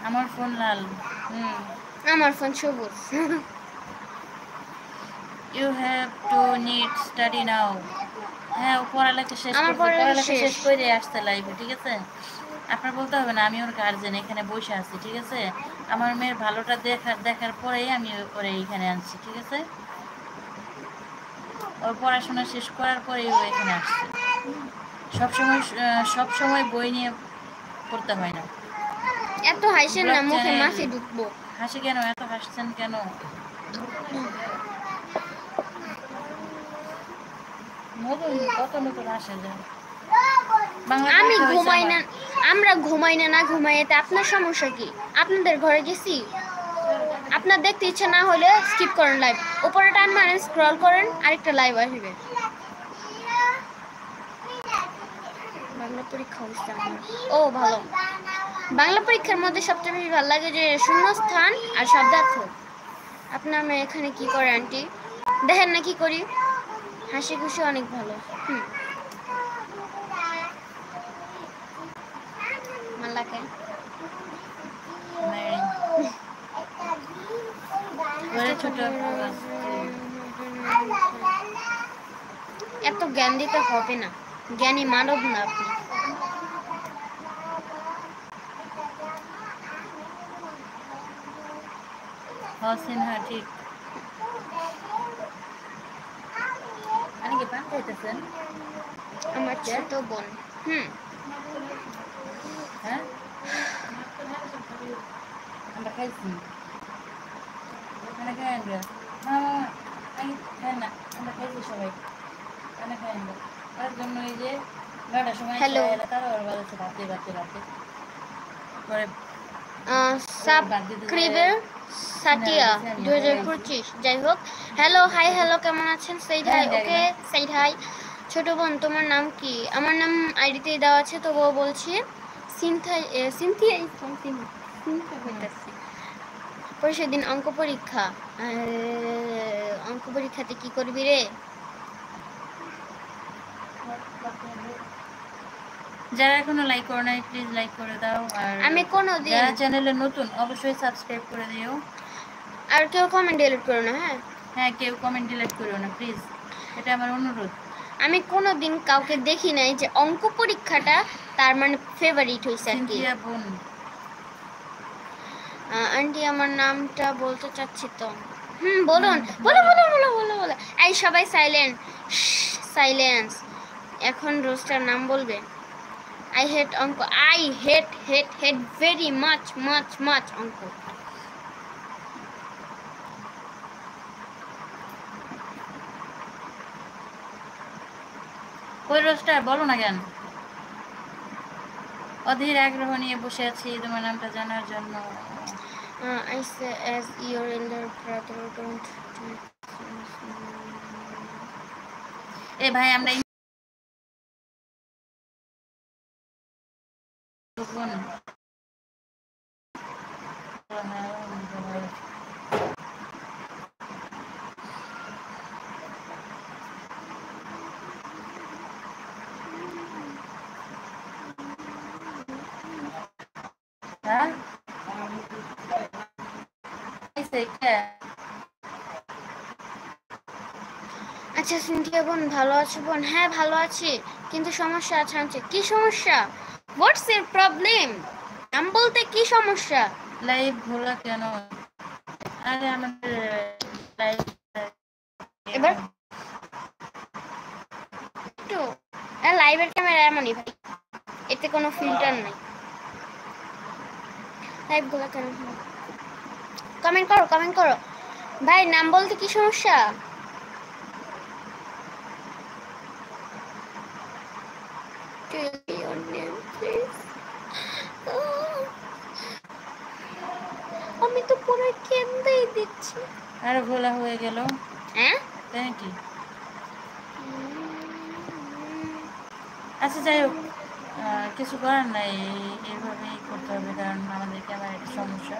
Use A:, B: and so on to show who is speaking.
A: আমার ফোন লাল।
B: আমার ফোন সবুজ।
A: You have to need study now. হ্যাঁ, ও পড়ালেখা শেষ
B: আমার
A: করছে,
B: পড়ালেখা
A: পড়ালেখা
B: শেষ।
A: শেষ করে আসছে লাইভে, ঠিক আছে? আপনার বলতে হবে না আমি ওর গার্জেন, এখানে বসে আছি, ঠিক আছে? আমার মেয়ের ভালোটা দেখার পরেই আমি ওরে এইখানে আনছি, ঠিক আছে? ওর পড়াশোনা শেষ করার পরেই ও এখানে আসছে। সবসময় বই নিয়ে পড়তে হয় না।
B: এত হাসেন না,
A: ব্লগ
B: মুখে
A: চ্যানেল।
B: মাছি ঢুকবো।
A: হাসি কেন? এত হাসছেন কেন? কত নতুন আসে যায়।
B: আমি ঘুমাই না, আমরা ঘুমাই না, না ঘুমাই, এতে আপনার সমস্যা কি? আপনাদের ঘরে গেছি, আপনার দেখতে ইচ্ছা না হলে স্কিপ করেন লাইভ, উপরে টান মারেন, স্ক্রল করেন, আরেকটা লাইভ আসবে। বাংলা পরীক্ষা হচ্ছে আমার। ও ভালো। বাংলা পরীক্ষার মধ্যে সবচেয়ে বেশি ভালো লাগে যে শূন্যস্থান আর শব্দার্থ। আপনার মেয়ে এখানে কি করে আন্টি? দেখেন না কি করি? হাসি খুশি অনেক ভালো। মাল্লাকে এত জ্ঞান দিতে হবে না, জ্ঞানী মানব না আপনি।
A: হ্যাঁ ঠিক। আপনি কি পান খাইতেছেন?
B: আমার ছোট বোন।
A: হ্যাঁ, আমরা খাইছি। খাই আমরা। খাই না, আমরা খাইছি সবাই। খাই আমরা। তার জন্য এই যে 9টার সময় তারও বাজেছে রাতে রাতে রাতে পরে
B: সাবস্ক্রাইবার সাটিয়া 2025। যাই হোক, হ্যালো, হাই, হ্যালো, কেমন আছেন? Said hi. Okay, said hi. ছোট বোন, তোমার নাম কি? আমার নাম আইডিতে দেওয়া আছে, তবুও বলছি সিনথিয়া ইসলাম। পরশুর দিন অঙ্ক পরীক্ষা। অঙ্ক পরীক্ষাতে কি করবি রে?
A: যারা এখনো লাইক করো নাই প্লিজ লাইক করে দাও, আর
B: আমি কোনোদিন
A: যারা চ্যানেলে নতুন অবশ্যই সাবস্ক্রাইব করে দিও,
B: আর কেউ কমেন্ট ডিলিট করো না। হ্যাঁ,
A: কেউ কমেন্ট ডিলিট করো না প্লিজ, এটা আমার অনুরোধ।
B: আমি কোনোদিন কাউকে দেখি নাই যে অঙ্ক পরীক্ষাটা তার মানে ফেভারিট হইছে আর কি। আন্টি আমার নামটা বলতে চাচ্ছি তো। বলুন, বলো বলো বলো বলো বলো। এই সবাই সাইলেন্ট, সাইলেন্স। এখন রোস্টার নাম বলবে। আই হেট অঙ্ক, I hate hate hate very much much much অঙ্ক।
A: কই রোস্টার, বলো না কেন? অধীর আগ্রহ নিয়ে বসে আছি তোমার নামটা জানার জন্য।
B: I say as your elder brother don't.
A: এ ভাই আমরা
B: আচ্ছা সিনথিয়া বোন, ভালো আছো বোন? হ্যাঁ ভালো আছি, কিন্তু সমস্যা আছে আনছে। কি সমস্যা? What's your problem? নাম বলতে কি সমস্যা?
A: লাইভ ভোলা কেন? আরে আমাদের লাইভ
B: এবার একটু লাইভের ক্যামেরা এমনই ভাই, এতে কোনো ফিল্টার নেই। লাইভ ভোলা কেন? কমেন্ট করো, কমেন্ট করো ভাই। নাম বলতে কি সমস্যা? আমি তো পুরো কেন্দেই দিচ্ছি।
A: আরে ভোলা হয়ে গেল।
B: হ্যাঁ
A: তাই কি? আচ্ছা যাই হোক, কিছু করার নাই, এইভাবেই করতে হবে, কারণ আমাদের ক্যামেরার একটা সমস্যা।